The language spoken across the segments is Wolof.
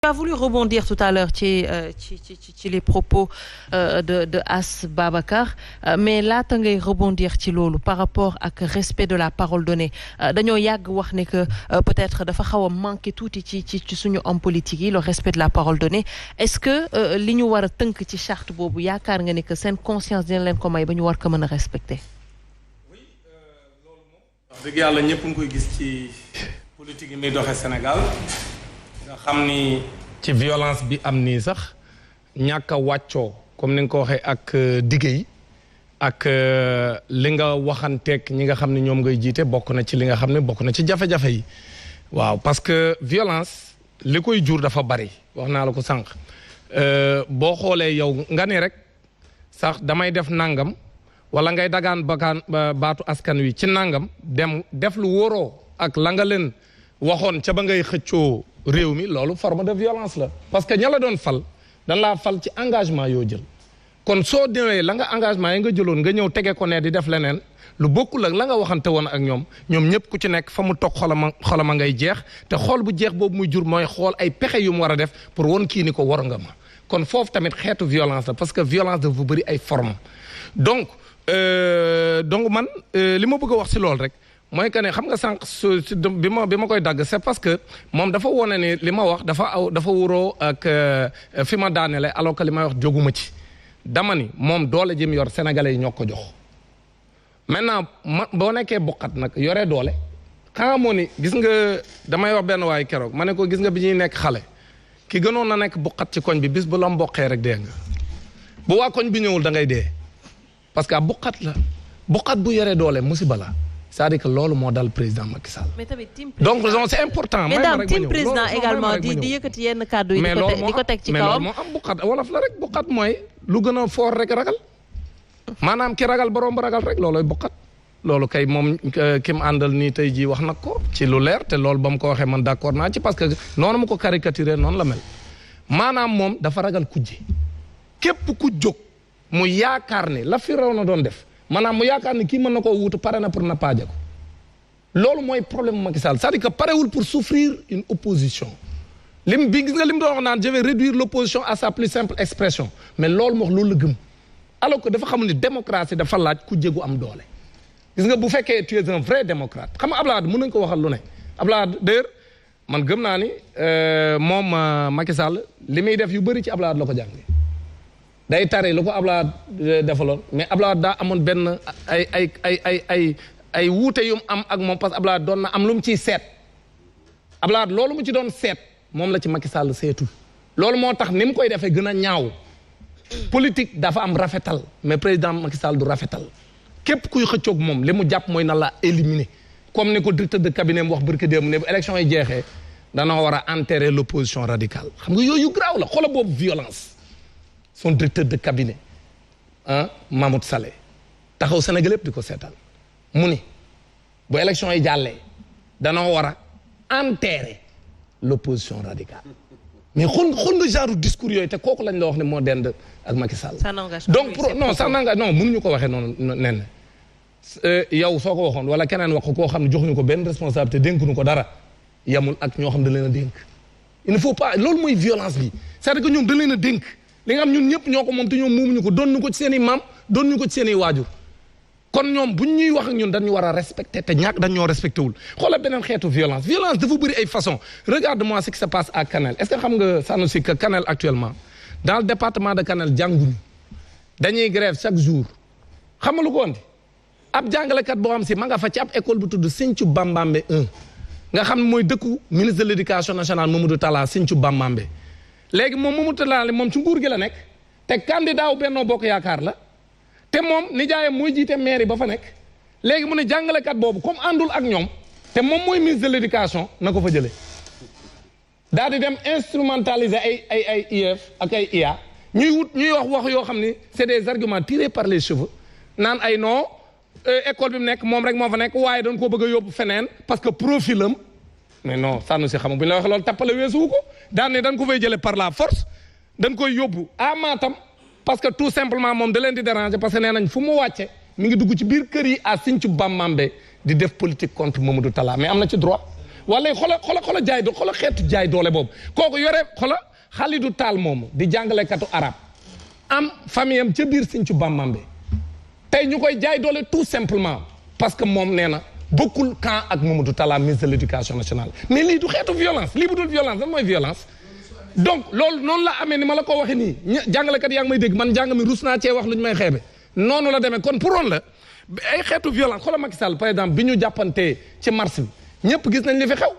Tu as voulu rebondir tout à l'heure ci les propos de As Babacar mais laata ngay rebondir ci loolu par rapport ak respect de la parole donnée dañoo yàgg wax ne que peut-être dafa xaw a manqué tuuti ci suñu homme politique yi le respect de la parole donnée est-ce que li ñu war a tënk ci charte boobu yaakaar nga ne que seen conscience dina leen ko may ba ñu war ko mën a respecter. oui loolu moom. wax dëgg yàlla ñëpp nga koy gis ci politique yi muy doxee Sénégal. nga xam ni ci violence bi am nii sax ñàkk a wàccoo comme ni nga ko waxee ak dige yi ak li nga waxanteeg ñi nga xam ne ñoom ngay jiite bokk na ci li nga xam ne bokk na ci jafe-jafe yi waaw parce que violence li koy jur dafa bari wax naa la ko sànq boo xoolee yow nga ne rek sax damay def nangam wala ngay dagaan baatu askan wi ci nangam dem def lu wóoroo ak la nga leen waxoon ca ba ngay xëccoo réew mi loolu forme de violence la parce que ña la doon fal dañ laa fal ci engagement yoo jël kon soo demee la nga engagement yi nga jëloon nga ñëw tege ko ne di def leneen lu bokkul ak la nga waxante woon ak ñoom ñëpp ku ci nekk fa mu toog xolama ngay jeex te xool bu jeex boobu muy jur mooy xool ay pexe yu mu war a def pour won kii ni ko war nga ma kon foofu tamit xeetu violence la parce que violence dafa bëri ay forme donc man li ma bëgg a wax si loolu rek mooy que ne xam nga sànq bi ma koy dagg c'est parce que moom dafa wone ni li ma wax dafa wuroo ak fi ma daanele alors que li may wax jóguma ci dama ni moom doole jëm yor sénégalais yi ñoo ko jox maintenant boo nekkee buqat nag yoree doole xanaa moo ni gis nga damay wax benn waay keroog ma ne ko gis nga bi ñuy nekk xale ki gënoon na nekk buqat ci koñ bi bis bu la mboqee rek dee nga bu waa koñ bi ñëwul da ngay dee parce que buqat la buqat bu yoree doole musiba la c'est-à-dire que loolu moo dal président Macky Sall. mais tamit donc c'est important. mais daam team président également di yëkkati yenn kàddu yi di ko teg ci kawam. mais loolu moo am buqat wolof la rek buqat mooy lu gën a fort rek ragal maanaam ki ragal borom ba ragal rek looloy buqat loolu kay moom ki mu àndal nii tey jii wax na ko ci lu leer te loolu ba mu ko waxee man d'accord naa ci parce que noonu mu ko caricaturé noonu la mel maanaam moom dafa ragal kujje képp ku jóg mu yaakaar ne la fi raw na doon def. maanaam mu yaakaar ni kii mën na koo wuutu pare na pour na paaje ko loolu mooy problème Macky Sall c'est-à-dire que parewul pour souffrir une opposition lim bi gis nga lim doon wax naan je vais réduire l'opposition à sa plus simple expression mais loolu moo wax loolu la gëm alors que dafa xamul ni démocratie dafa laaj ku jégu am doole gis nga bu fekkee tu es un vrai démocrate xam nga Abdoulaye mën nañu ko waxal lu ne Abdoulaye d'ailleurs man gëm naa ni moom Macky Sall li muy def yu bëri ci Abdoulaye la ko jàngee day tare lu ko Abdoulaye defaloon mais Abdoulaye daa amoon benn ay wuute yu mu am ak moom parce que Abdoulaye doon na am lu mu ciy seet Abdoulaye loolu mu ci doon seet moom la ci Macky Sall seetul loolu moo tax ni mu koy defee gën a ñaaw politique dafa am rafetal mais président Macky Sall du rafetal képp kuy xëccoog moom li mu jàpp mooy na la éliminer comme ni ko directeur de cabinet mu wax barki démb ne bu élection yi jeexee dana war a enterrer l'opposition radicale xam nga yooyu graaw la xoola boobu violence son directeur de cabinet Mahmoud Saleh taxaw Sénégal yëpp di ko seetaan mu ni bu élection yi jàllee danoo war a enterrer l'opposition radicale mais xool nga genre discours yooyu te kooku lañ la wax ne moo dend ak Macky Sall donc ça n'engage non mënuñu ko waxee noonu nen yow soo ko waxoon wala keneen wax ko koo xam ne joxuñu ko benn responsabilité dénkuñu ko dara yamul ak ñoo xam ne da leen a dénk il ne faut pas loolu mooy violence bi c'est-à-dire que ñoom da leen a dénk li nga xam ñun ñëpp ñoo ko moom te ñoom moomuñu ko doon ñu ko ci seen i maam doon ñu ko ci seen i waajur kon ñoom buñ ñuy wax ak ñun dañu war a respecter te ñàkk dañ ñoo respecté wul xoolal beneen xeetu violence dafa bëri ay façon regarde-moi ce qui se passe à Kanel est-ce que xam nga Sanoussi que Kanel actuellement dans le département de Kanel jànguñu dañuy grève chaque jour xam nga lu ko andi ab jàngalekat boo xam si ma nga fa ci ab école bu tudd Sinthiou Bambambe 1 nga xam mooy dëkku ministre de l'éducation nationale Mamadou Talla Sinthiou Bambambe léegi moom Mamadou Talla moom ci nguur gi la nekk te candidat wu Benno Bokk Yaakaar la te moom nijaayam mooy jiite mairie ba fa nekk léegi mu ne jàngalekat boobu comme àndul ak ñoom te moom mooy ministre de l'éducation na ko fa jëlee daal di dem instrumentaliser ay IEF ak ay IA ñuy wax yoo xam ni c'est des arguments tirés par les cheveux naan ay non école bi mu nekk moom rek moo fa nekk waaye dañ ko bëgg a yóbbu feneen parce que profil am mais non Sanoussi xam nga bu ñu la waxee loolu tappale weesuwu ko daan ne dañ ko fay jëlee par la force dañ koy yóbbu à Matam parce que tout simplement moom da leen di déranger parce que nee nañ fu mu wàcce mi ngi dugg ci biir kër yi à Sinthiou Bambambe di def politique contre Mamadou Talla mais am na ci droit wala xola jaay doole xola xeetu jaay doole boobu kooku yore xola Khalidou Tall moomu di jàngalekatu arab am famille am ca biir Sinthiou Bambambe tey ñu koy jaay doole tout simplement parce que moom nee na bokkul camp ak Mamadou Talla ministre de l'éducation nationale mais lii du xeetu violence lii bu dul violence lan mooy violence donc loolu noonu la amee ni ma la ko waxee nii jàngalekat yaa ngi may dégg man jàng mi rus naa cee wax lu ñu may xeebe noonu la demee kon pour woon la ay xeetu violence xoolal Macky Sall par exemple bi ñu jàppantee ci mars bi ñëpp gis nañ li fi xew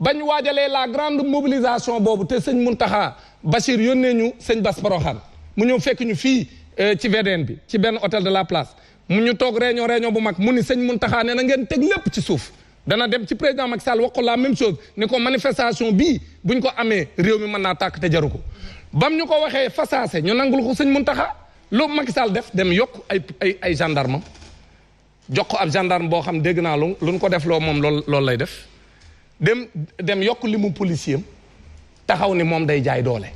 bañ waajalee la grande mobilisation boobu te sëñ Mountakha Bachir yónnee ñu sëñ Bass Porokhane mu ñëw fekk ñu fii ci VDN bi ci benn hôtel de la place mu ñu toog réunion bu mag mu ni sëñ Mountakha nee na ngeen teg lépp ci suuf dana dem ci président Macky Sall wax ko la même chose ni ko manifestation bii buñ ko amee réew mi mën naa tàkk te jaru ko bam ñu ko waxee fasaase ñu nangul ko sëñ Mountakha lu Macky Sall def dem yokk ay gendarme jox ko ab gendarme boo xam dégg naa lu ñu ko def loo moom loolu lay def dem yokk li mu policier taxaw ni moom day jaay doole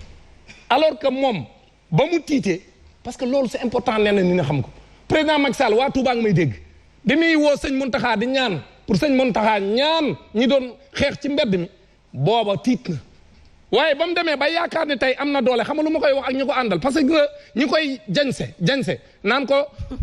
alors que moom ba mu tiitee parce que loolu c'est important nee na ni nga xam ko président Macky Sall waa Touba ngi may dégg bi muy woo sëñ Mountakha di ñaan pour sëñ Mountakha ñaan ñi doon xeex ci mbedd mi booba tiit na waaye ba mu demee ba yaakaar ne tey am na doole xam nga lu ma koy wax ak ñi ko àndal parce que ñi koy jañse naan ko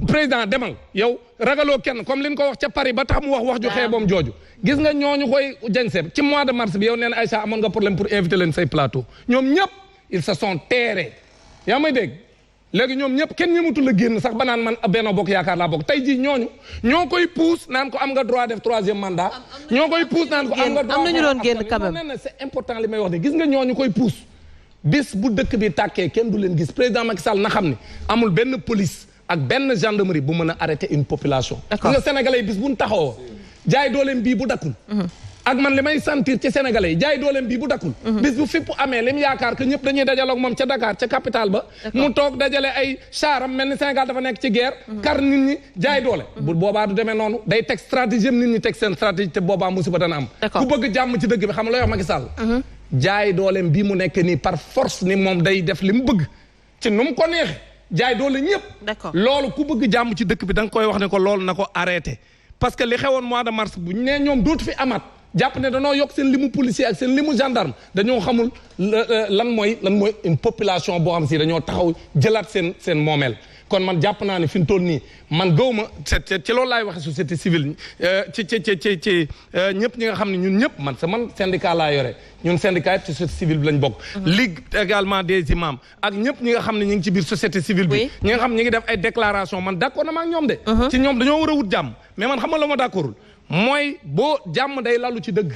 président demal yow ragaloo kenn comme li ñu ko wax ca Paris ba tax mu wax ju xeeboom jooju gis nga ñooñu koy jañse ci mois de mars bi yow nee na Aïcha amoon nga problème pour inviter leen say plateau ñoom ñëpp ils se sont terrés yaa may dégg léegi ñoom ñëpp kenn ñëmatul a génn sax ba naan man Benno Bokk Yaakaar laa bokk tey jii ñoo koy pousse naan ko am nga droit def troisième mandat ñoo koy pousse naan ko am nga droit am nañu doon génn quand même nee na c'est important li may wax de gis nga ñooñu koy pousse bis bu dëkk bi tàkkee kenn du leen gis président Macky Sall na xam ne amul benn police ak benn gendarmerie bu mën a arrêter une population gis nga sénégalais yi bis bu ñu taxawoo jaay dooleem bii bu dakkul ak man li may sentir ci sénégalais yi jaay dooleem bii bu dakkul bis bu fipp amee li mu yaakaar que ñëpp dañuy dajaloog moom ca Dakar ca capitale ba mu toog dajale ay charam mel ni Sénégal dafa nekk ci guerre kar nit ñi jaay doole bu boobaa du demee noonu day teg stratégie nit ñi teg seen stratégie te boobaa musiba dana am ku bëgg jàmm ci dëgg bi xam nga looy wax Macky Sall jaay dooleem bii mu nekk nii par force ni moom day def li mu bëgg ci nu mu ko neexe jaay doole ñëpp loolu ku bëgg jàmm ci dëkk bi da nga koy wax ne ko loolu na ko arrêté parce que li xewoon mois de mars bu ñu nee ñoom dootu fi amaat jàpp ne danoo yokk seen limu policier ak seen limu gendarme dañoo xamul lan mooy une population boo xam si dañoo taxaw jëlaat seen moomeel kon man jàpp naa ne fi mu toll nii man gaw ma ci loolu laay waxe société civile ci ñëpp ñi nga xam ne ñun ñëpp man syndicat laa yore ñun syndicat yëpp ci société civile bi lañ bokk ligue également des imams ak ñëpp ñi nga xam ne ñu ngi ci biir société civile bi ñi nga xam ne ñi ngi def ay déclaration man d'accord na ma ak ñoom de ci ñoom dañoo war a wut jàmm mais man xam nga la ma d'accordul mooy boo jàmm day lalu ci dëgg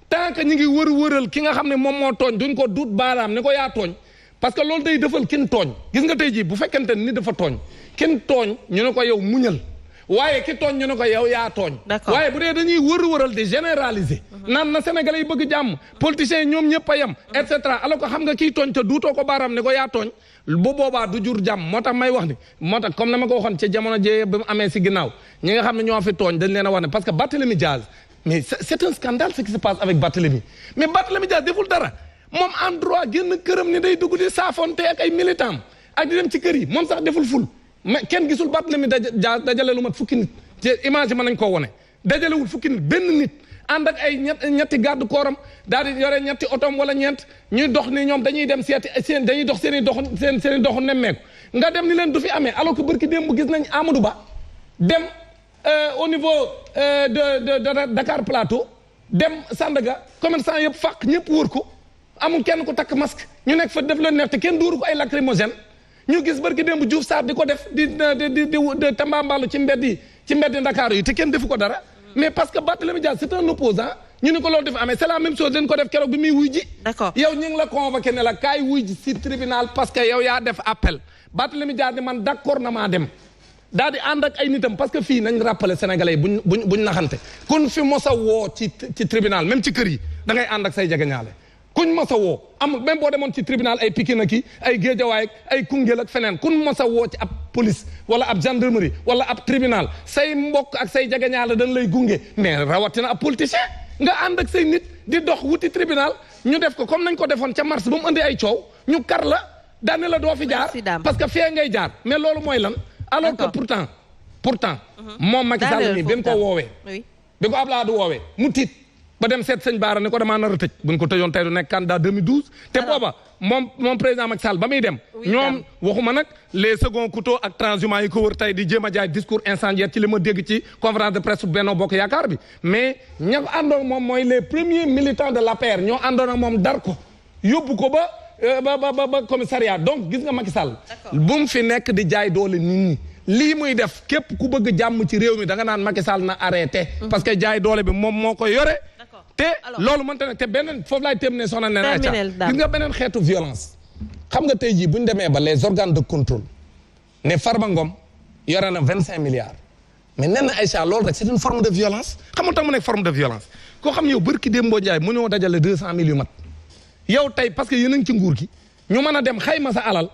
tant que ñi ngi wëral ki nga xam ne moom moo tooñ duñ ko duut baaraam ni ko yaa tooñ parce que loolu day defal kin tooñ gis nga tey jii bu fekkente ni dafa tooñ kin tooñ ñu ne ko yow muñal waaye ki tooñ ñu ne ko yow yaa tooñ waaye bu dee dañuy wëral di généraliser naan na sénégalais yi bëgg jàmm politiciens yi ñoom ñëpp a yem et cetera alors que xam nga kii tooñ te duutoo ko baaraam ni ko yaa tooñ bu boobaa du jur jàmm moo tax may wax ni moo tax comme na ma ko waxoon ci jamono jee ba mu amee si ginnaaw ñi nga xam ne ñoo fi tooñ dañ leen a wax ne parce que Barthélémy Diaz mais c'est un scandale ce qui se passe avec Barthélémy mais Barthélémy Diaz deful dara moom en droit génn këram ni day dugg di saafonte ak ay militants ak di dem ci kër yi moom sax deful ful mais kenn gisul Barthélémy Diaz dajale lu mat fukki nit ci image yi mën nañ koo wone dajalewul fukki nit benn nit ànd ak ay ñetti garde corps am daal di yore ñetti otom wala ñeent ñuy dox ni ñoom dañuy dem seeti dañuy dox seen i doxu nemmeeku nga dem ni leen du fi amee alors que barki démb gis nañ Amadou Ba dem au niveau de Dakar Plateau dem Sandaga commerçant yëpp fàq ñëpp wër ko amul kenn ku takk masque ñu nekk fa def leen neex te kenn dóoru ko ay lacrymogène ñu gis barki démb Diouf Sarr di ko def di tambambalu ci mbeddi Dakar yi te kenn defu ko dara mais parce que Barthélémy Dias c'est un opposant ñu ni ko loolu def amee c'est la même chose dañ ko def keroog bi muy wuy ji yow ñu ngi la convoqué ne la kaay wuy ji si tribunal parce que yow yaa def appel Barthélémy Dias ni man d'accord na maa dem daal di ànd ak ay nitam parce que fii nañ rappeler sénégalais yi buñ naxante kun fi mos a woo ci tribunal même ci kër yi da ngay ànd ak say jegeñaale kuñ mos a woo amul même boo demoon ci tribunal ay Pikine ak ay Guédiawaye ay Koungheul ak feneen kun mos a woo ci ab police wala ab gendarmerie wala ab tribunal say mbokk ak say jegeñaale dañ lay gunge mais rawatina ab politicien nga ànd ak say nit di dox wuti tribunal ñu def ko comme nañ ko defoon ca mars ba mu andi ay coow ñu kar la daane la doo fi jaar parce que fee ngay jaar mais loolu mooy lan alors que pourtant moom Macky Sall nii bi ko woowee bi ko Abdoulaye woowee mu tiit ba dem seet sëñ Baara ne ko damaa nar a tëj buñ ko tëjoon tey du nekk candidat 2012 te booba moom président Macky Sall ba muy dem ñoom waxuma nag les seconds couteaux ak transhumants yi ko wër tey di jéem a jaay discours incendiaire ci li ma dégg ci conférence de presse Benno Bokk Yaakaar bi mais ña ko àndoon moom mooy les premiers militants de l'APR ñoo àndoon ak moom dar ko yóbbu ko ba commissariat donc gis nga Macky Sall bu mu fi nekk di jaay doole nit ñi lii muy def képp ku bëgg jàmm ci réew mi da nga naan Macky Sall na arrêté parce que jaay doole bi moom moo ko yore te loolu mënta nag te beneen foofu laay terminer soxna nee na gis nga beneen xeetu violence xam nga tey jii bu ñu demee ba les organes de contrôle ne Farba Ngom yore na 25 milliards mais nee na Aïcha loolu rek c'est une forme de violence xam nga tax mu nekk forme de violence koo xam yow bërki Dembo Ndiaye mu ñëw dajale 200 000 yu mat yow tey parce que yéen a ngi ci nguur gi ñu mën a dem xayma sa alal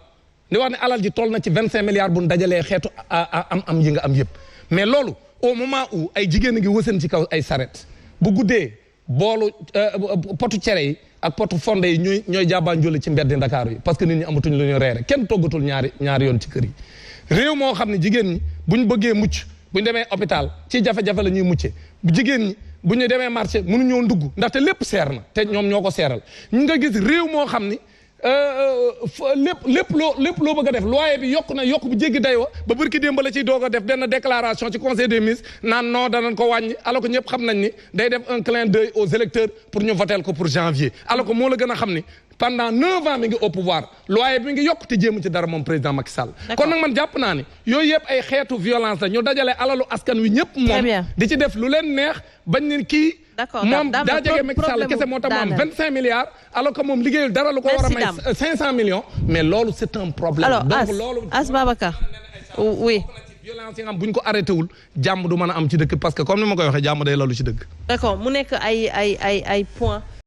di wax ne alal ji toll na ci 25 milliards bu ñu dajalee xeetu am yi nga am yëpp mais loolu au moment où ay jigéen a ngi wësën ci kaw ay saret bu guddee boolu potu cere yi ak potu fonde yi ñooy jàbbaanjole ci mbeddi Ndakaaru yi parce que nit ñi amatuñ lu ñu reere kenn toggatul ñaari yoon ci kër yi réew moo xam ne jigéen ñi buñ bëggee mucc buñ demee hôpital ci jafe-jafe la ñuy muccee jigéen ñi bu ñu demee marché mënuñoo ndugg ndaxte lépp seer na te ñoom ñoo ko seeral ñu nga gis réew moo xam ni lépp loo bëgg a def loyer bi yokk bu jéggi daywa ba barki démb la ciy doog a def benn déclaration ci conseil des ministres naan non danañ ko wàññi alors que ñëpp xam nañ ni day def un clin d'œil aux électeurs pour ñu voter ko pour janvier alors que moo la gën a xam ni pendant 9 ans mi ngi au pouvoir loyer bi mi ngi yokk te jéem ci dara moom président Macky Sall kon nag man jàpp naa ni yooyu yëpp ay xeetu violence la ñu dajale alalu askan wi ñëpp moom di ci def lu leen neex bañ ni kii moom daa jege Macky Sall kese moo tax mu am 25 milliards alors que moom liggéeyul dara lu ko war a may 500 millions mais loolu c'est un problème alors donc loolu As Babacar oui violence yi nga xam bu ñu ko arrêté wul jàmm du mën a am ci dëkk parce que comme ni ma koy waxee jàmm day lalu ci dëkk d'accord mu nekk ay points